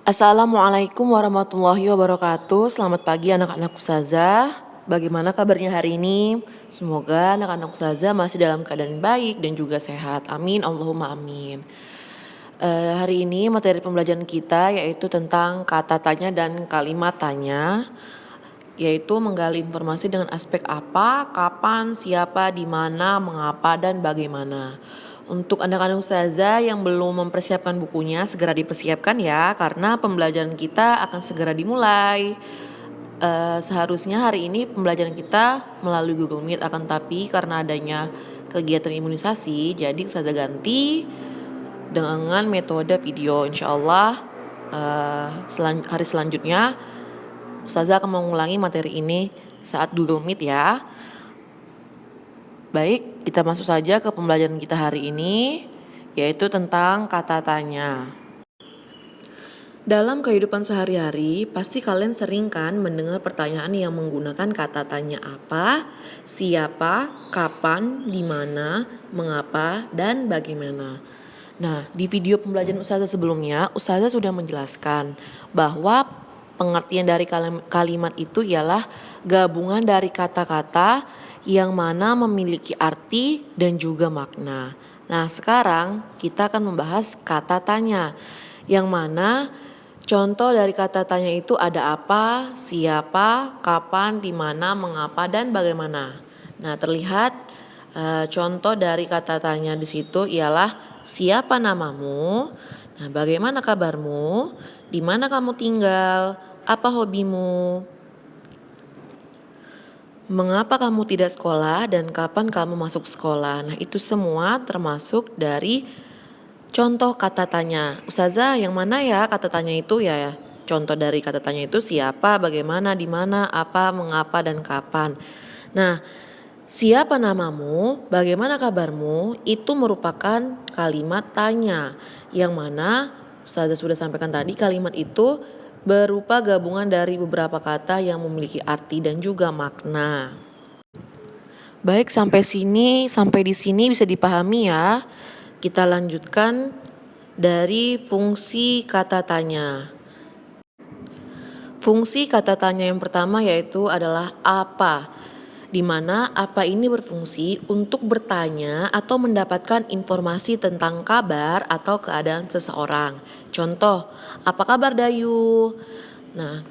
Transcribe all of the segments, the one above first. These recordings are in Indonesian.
Assalamualaikum warahmatullahi wabarakatuh. Selamat pagi anak-anak ustazah. Bagaimana kabarnya hari ini? Semoga anak-anak ustazah masih dalam keadaan baik dan juga sehat. Amin, Allahumma amin. Hari ini materi pembelajaran kita yaitu tentang kata tanya dan kalimat tanya, yaitu menggali informasi dengan aspek apa, kapan, siapa, di mana, mengapa, dan bagaimana. Untuk anak-anak ustazah yang belum mempersiapkan bukunya, segera dipersiapkan ya, karena pembelajaran kita akan segera dimulai. Seharusnya hari ini pembelajaran kita melalui Google Meet, akan tapi karena adanya kegiatan imunisasi, jadi ustazah ganti dengan metode video. Insya Allah hari selanjutnya ustazah akan mengulangi materi ini saat Google Meet ya. Baik, kita masuk saja ke pembelajaran kita hari ini, yaitu tentang kata tanya. Dalam kehidupan sehari-hari, pasti kalian sering kan mendengar pertanyaan yang menggunakan kata tanya apa, siapa, kapan, di mana, mengapa, dan bagaimana. Nah, di video pembelajaran ustazah sebelumnya, ustazah sudah menjelaskan bahwa pengertian dari kalimat itu ialah gabungan dari kata-kata yang mana memiliki arti dan juga makna. Nah, sekarang kita akan membahas kata tanya, yang mana contoh dari kata tanya itu ada apa, siapa, kapan, di mana, mengapa, dan bagaimana. Nah, terlihat contoh dari kata tanya di situ ialah siapa namamu, nah bagaimana kabarmu, di mana kamu tinggal, apa hobimu, mengapa kamu tidak sekolah, dan kapan kamu masuk sekolah. Nah, itu semua termasuk dari contoh kata tanya. Ustazah, yang mana ya kata tanya itu ya? Contoh dari kata tanya itu siapa, bagaimana, di mana, apa, mengapa, dan kapan. Nah, siapa namamu, bagaimana kabarmu, itu merupakan kalimat tanya. Yang mana Ustazah sudah sampaikan tadi, kalimat itu berupa gabungan dari beberapa kata yang memiliki arti dan juga makna. Baik, sampai di sini bisa dipahami ya. Kita lanjutkan dari fungsi kata tanya. Fungsi kata tanya yang pertama yaitu adalah apa, di mana apa ini berfungsi untuk bertanya atau mendapatkan informasi tentang kabar atau keadaan seseorang. Contoh, apa kabar Dayu? Nah,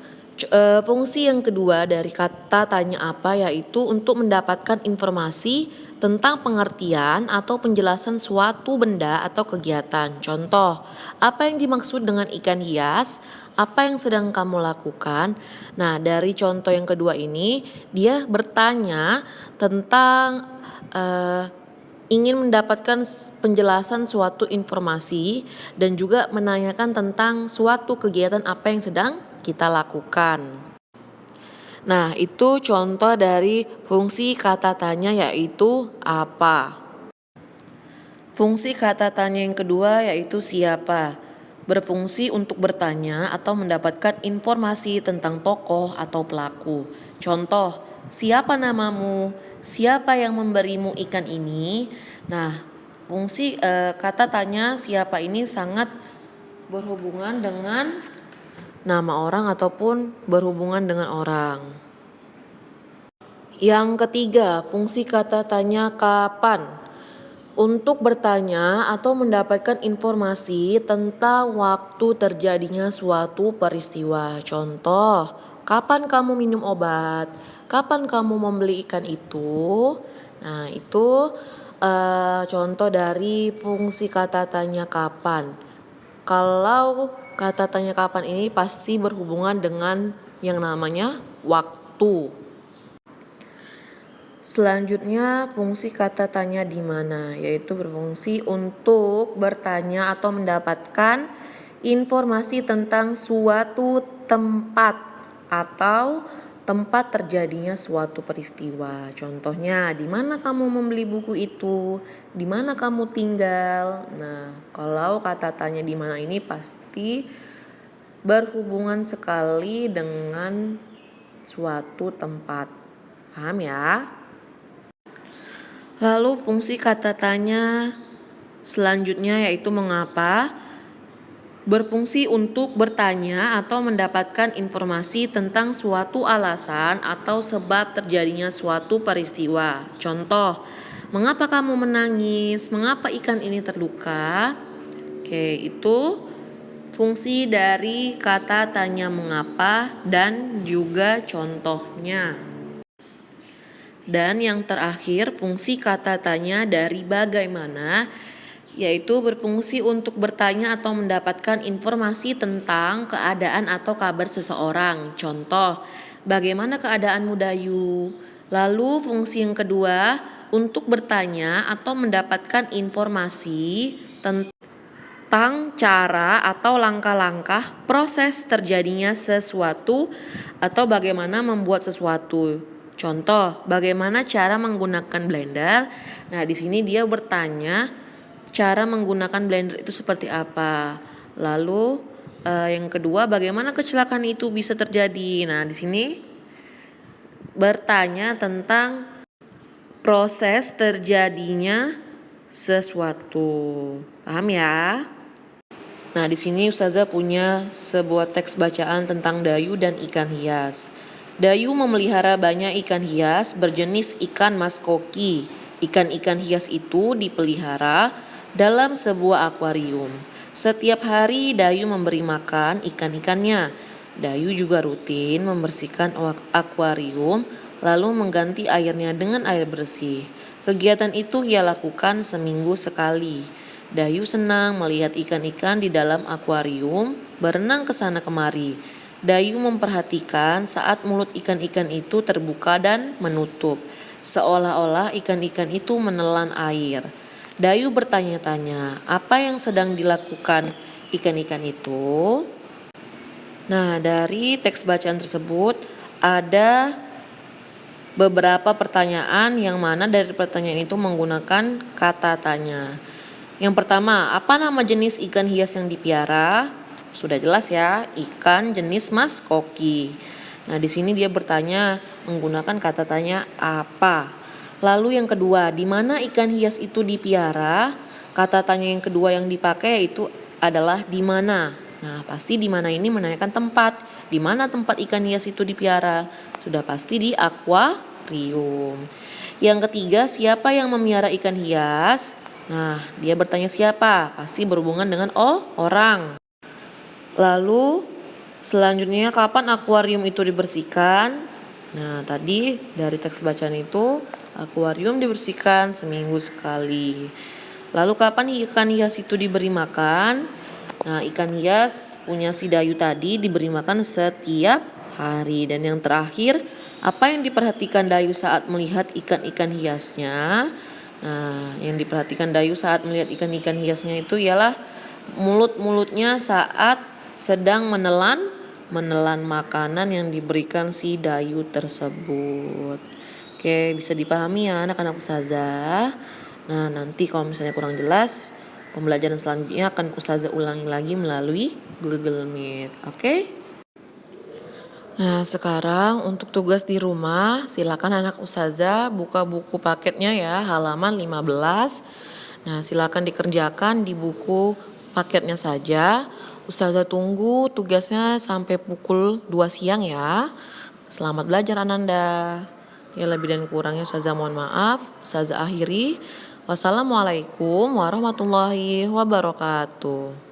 fungsi yang kedua dari kata tanya apa yaitu untuk mendapatkan informasi tentang pengertian atau penjelasan suatu benda atau kegiatan. Contoh, apa yang dimaksud dengan ikan hias? Apa yang sedang kamu lakukan? Nah, dari contoh yang kedua ini, dia bertanya tentang ingin mendapatkan penjelasan suatu informasi dan juga menanyakan tentang suatu kegiatan apa yang sedang kita lakukan. Nah, itu contoh dari fungsi kata tanya yaitu apa. Fungsi kata tanya yang kedua yaitu siapa. Berfungsi untuk bertanya atau mendapatkan informasi tentang tokoh atau pelaku. Contoh, siapa namamu? Siapa yang memberimu ikan ini? Nah, fungsi kata tanya siapa ini sangat berhubungan dengan nama orang ataupun berhubungan dengan orang. Yang ketiga, fungsi kata tanya kapan. Untuk bertanya atau mendapatkan informasi tentang waktu terjadinya suatu peristiwa. Contoh, kapan kamu minum obat? Kapan kamu membeli ikan itu? Nah, itu contoh dari fungsi kata tanya kapan. Kalau kata tanya kapan ini pasti berhubungan dengan yang namanya waktu. Selanjutnya, fungsi kata tanya di mana, yaitu berfungsi untuk bertanya atau mendapatkan informasi tentang suatu tempat atau tempat terjadinya suatu peristiwa. Contohnya, di mana kamu membeli buku itu? Di mana kamu tinggal? Nah, kalau kata tanya di mana ini pasti berhubungan sekali dengan suatu tempat. Paham ya? Lalu fungsi kata tanya selanjutnya yaitu mengapa. berfungsi untuk bertanya atau mendapatkan informasi tentang suatu alasan atau sebab terjadinya suatu peristiwa. Contoh, mengapa kamu menangis? Mengapa ikan ini terluka? Oke, itu fungsi dari kata tanya mengapa dan juga contohnya. Dan yang terakhir, fungsi kata tanya dari bagaimana, yaitu berfungsi untuk bertanya atau mendapatkan informasi tentang keadaan atau kabar seseorang. Contoh, bagaimana keadaanmu Dayu? Lalu fungsi yang kedua, untuk bertanya atau mendapatkan informasi tentang cara atau langkah-langkah proses terjadinya sesuatu atau bagaimana membuat sesuatu. Contoh, bagaimana cara menggunakan blender? Nah, di sini dia bertanya cara menggunakan blender itu seperti apa. Lalu yang kedua, bagaimana kecelakaan itu bisa terjadi? Nah, di sini bertanya tentang proses terjadinya sesuatu. Paham ya? Nah, di sini Ustazah punya sebuah teks bacaan tentang Dayu dan ikan hias. Dayu memelihara banyak ikan hias berjenis ikan mas koki. Ikan-ikan hias itu dipelihara dalam sebuah akuarium. Setiap hari Dayu memberi makan ikan-ikannya. Dayu juga rutin membersihkan akuarium lalu mengganti airnya dengan air bersih. Kegiatan itu ia lakukan seminggu sekali. Dayu senang melihat ikan-ikan di dalam akuarium berenang ke sana kemari. Dayu memperhatikan saat mulut ikan-ikan itu terbuka dan menutup, seolah-olah ikan-ikan itu menelan air. Dayu bertanya-tanya, apa yang sedang dilakukan ikan-ikan itu? Nah, dari teks bacaan tersebut ada beberapa pertanyaan yang mana dari pertanyaan itu menggunakan kata tanya. Yang pertama, apa nama jenis ikan hias yang dipiara? Sudah jelas ya, ikan jenis mas koki. Nah, di sini dia bertanya menggunakan kata tanya apa. Lalu yang kedua, di mana ikan hias itu dipiara? Kata tanya yang kedua yang dipakai yaitu adalah di mana. Nah, pasti di mana ini menanyakan tempat. Di mana tempat ikan hias itu dipiara? Sudah pasti di akuarium. Yang ketiga, siapa yang memelihara ikan hias? Nah, dia bertanya siapa? Pasti berhubungan dengan orang. Lalu selanjutnya, kapan akuarium itu dibersihkan? Nah, tadi dari teks bacaan itu akuarium dibersihkan seminggu sekali. Lalu kapan ikan hias itu diberi makan? Nah, ikan hias punya si Dayu tadi diberi makan setiap hari. Dan yang terakhir, apa yang diperhatikan Dayu saat melihat ikan-ikan hiasnya? Nah, yang diperhatikan Dayu saat melihat ikan-ikan hiasnya itu ialah mulut-mulutnya saat sedang menelan makanan yang diberikan si Dayu tersebut. Oke, bisa dipahami ya anak-anak Ustazah. Nah, nanti kalau misalnya kurang jelas, pembelajaran selanjutnya akan Ustazah ulangi lagi melalui Google Meet. Oke? Nah, sekarang untuk tugas di rumah, silakan anak Ustazah buka buku paketnya ya, halaman 15. Nah, silakan dikerjakan di buku paketnya saja. Ustazah tunggu tugasnya sampai pukul 2 siang ya. Selamat belajar Ananda. Ya, lebih dan kurangnya Ustazah mohon maaf. Ustazah akhiri. Wassalamualaikum warahmatullahi wabarakatuh.